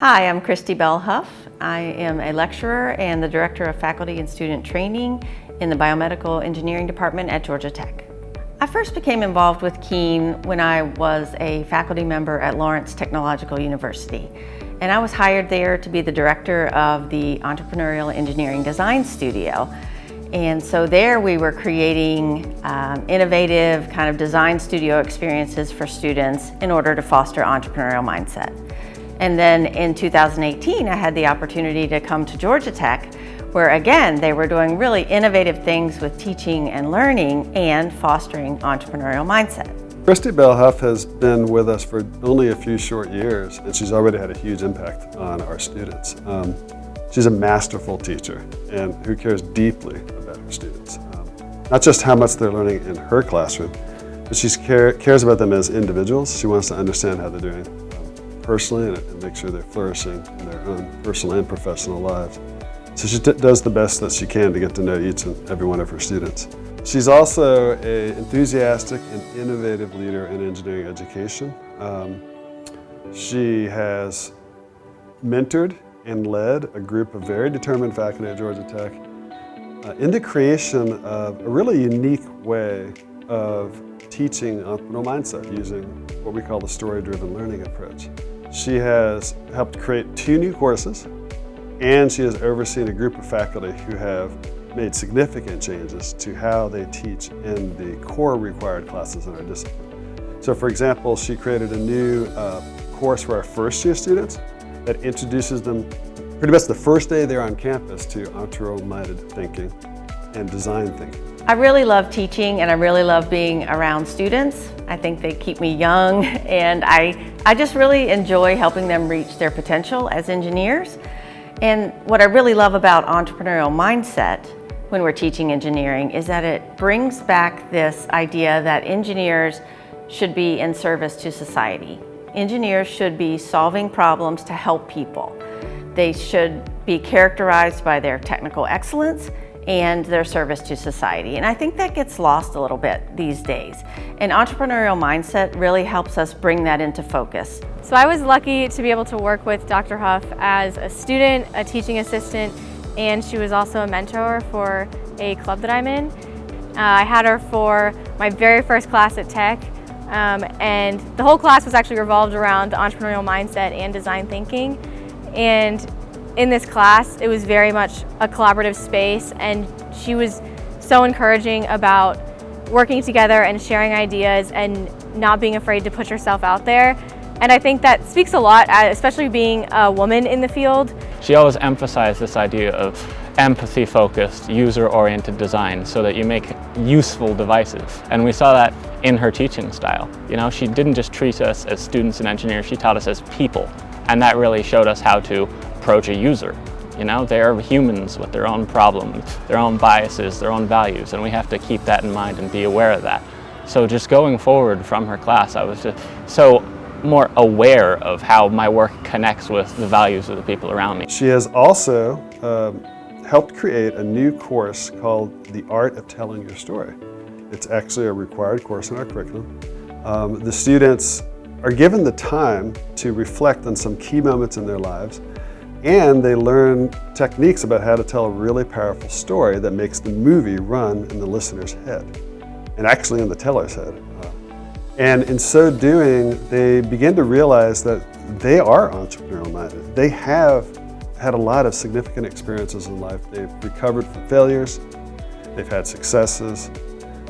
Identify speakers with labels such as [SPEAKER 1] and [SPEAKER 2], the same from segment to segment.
[SPEAKER 1] Hi, I'm Cristi Bell-Huff. I am a lecturer and the Director of Faculty and Student Training in the Biomedical Engineering Department at Georgia Tech. I first became involved with Keen when I was a faculty member at Lawrence Technological University. And I was hired there to be the director of the Entrepreneurial Engineering Design Studio. And so there we were creating innovative kind of design studio experiences for students in order to foster entrepreneurial mindset. And then in 2018, I had the opportunity to come to Georgia Tech, where again, they were doing really innovative things with teaching and learning and fostering entrepreneurial mindset.
[SPEAKER 2] Cristi Bell-Huff has been with us for only a few short years, and she's already had a huge impact on our students. She's a masterful teacher and who cares deeply about her students. Not just how much they're learning in her classroom, but she cares about them as individuals. She wants to understand how they're doing personally and make sure they're flourishing in their own personal and professional lives. So she does the best that she can to get to know each and every one of her students. She's also an enthusiastic and innovative leader in engineering education. She has mentored and led a group of very determined faculty at Georgia Tech in the creation of a really unique way of teaching entrepreneurial mindset using what we call the story-driven learning approach. She has helped create 2 new courses, and she has overseen a group of faculty who have made significant changes to how they teach in the core required classes in our discipline. So for example, she created a new course for our first-year students that introduces them pretty much the first day they're on campus to entrepreneurial-minded thinking and design thinking.
[SPEAKER 1] I really love teaching and I really love being around students. I think they keep me young and I just really enjoy helping them reach their potential as engineers. And what I really love about entrepreneurial mindset when we're teaching engineering is that it brings back this idea that engineers should be in service to society. Engineers should be solving problems to help people. They should be characterized by their technical excellence and their service to society. And I think that gets lost a little bit these days. And entrepreneurial mindset really helps us bring that into focus.
[SPEAKER 3] So I was lucky to be able to work with Dr. Huff as a student, a teaching assistant, and she was also a mentor for a club that I'm in. I had her for my very first class at Tech, and the whole class was actually revolved around entrepreneurial mindset and design thinking. And in this class, it was very much a collaborative space, and she was so encouraging about working together and sharing ideas and not being afraid to put yourself out there. And I think that speaks a lot, especially being a woman in the field.
[SPEAKER 4] She always emphasized this idea of empathy-focused, user-oriented design so that you make useful devices. And we saw that in her teaching style. You know, she didn't just treat us as students and engineers, she taught us as people. And that really showed us how to approach a user. You know, they're humans with their own problems, their own biases, their own values, and we have to keep that in mind and be aware of that. So just going forward from her class, I was just so more aware of how my work connects with the values of the people around me.
[SPEAKER 2] She has also helped create a new course called The Art of Telling Your Story. It's actually a required course in our curriculum. The students are given the time to reflect on some key moments in their lives, and they learn techniques about how to tell a really powerful story that makes the movie run in the listener's head, and actually in the teller's head. And in so doing, they begin to realize that they are entrepreneurial minded. They have had a lot of significant experiences in life. They've recovered from failures, they've had successes,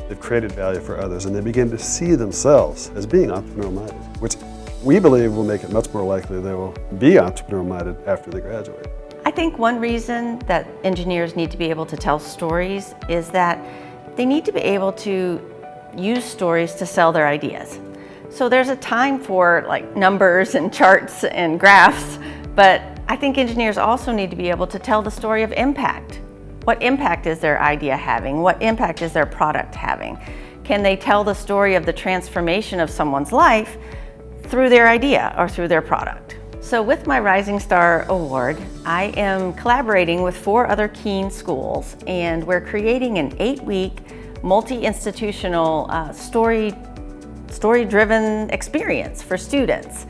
[SPEAKER 2] they've created value for others, and they begin to see themselves as being entrepreneurial minded, which we believe will make it much more likely they will be entrepreneurial minded after they graduate.
[SPEAKER 1] I think one reason that engineers need to be able to tell stories is that they need to be able to use stories to sell their ideas. So there's a time for like numbers and charts and graphs, but I think engineers also need to be able to tell the story of impact. What impact is their idea having? What impact is their product having? Can they tell the story of the transformation of someone's life through their idea or through their product? So with my Rising Star Award, I am collaborating with 4 other Keen schools, and we're creating an 8-week multi-institutional story-driven experience for students.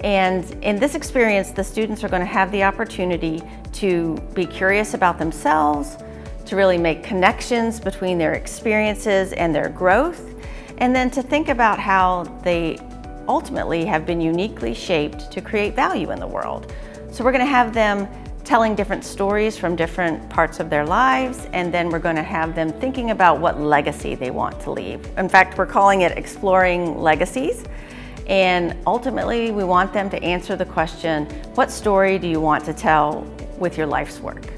[SPEAKER 1] And in this experience, the students are going to have the opportunity to be curious about themselves, to really make connections between their experiences and their growth, and then to think about how they ultimately have been uniquely shaped to create value in the world. So we're going to have them telling different stories from different parts of their lives, and then we're going to have them thinking about what legacy they want to leave. In fact, we're calling it Exploring Legacies. And ultimately, we want them to answer the question, what story do you want to tell with your life's work?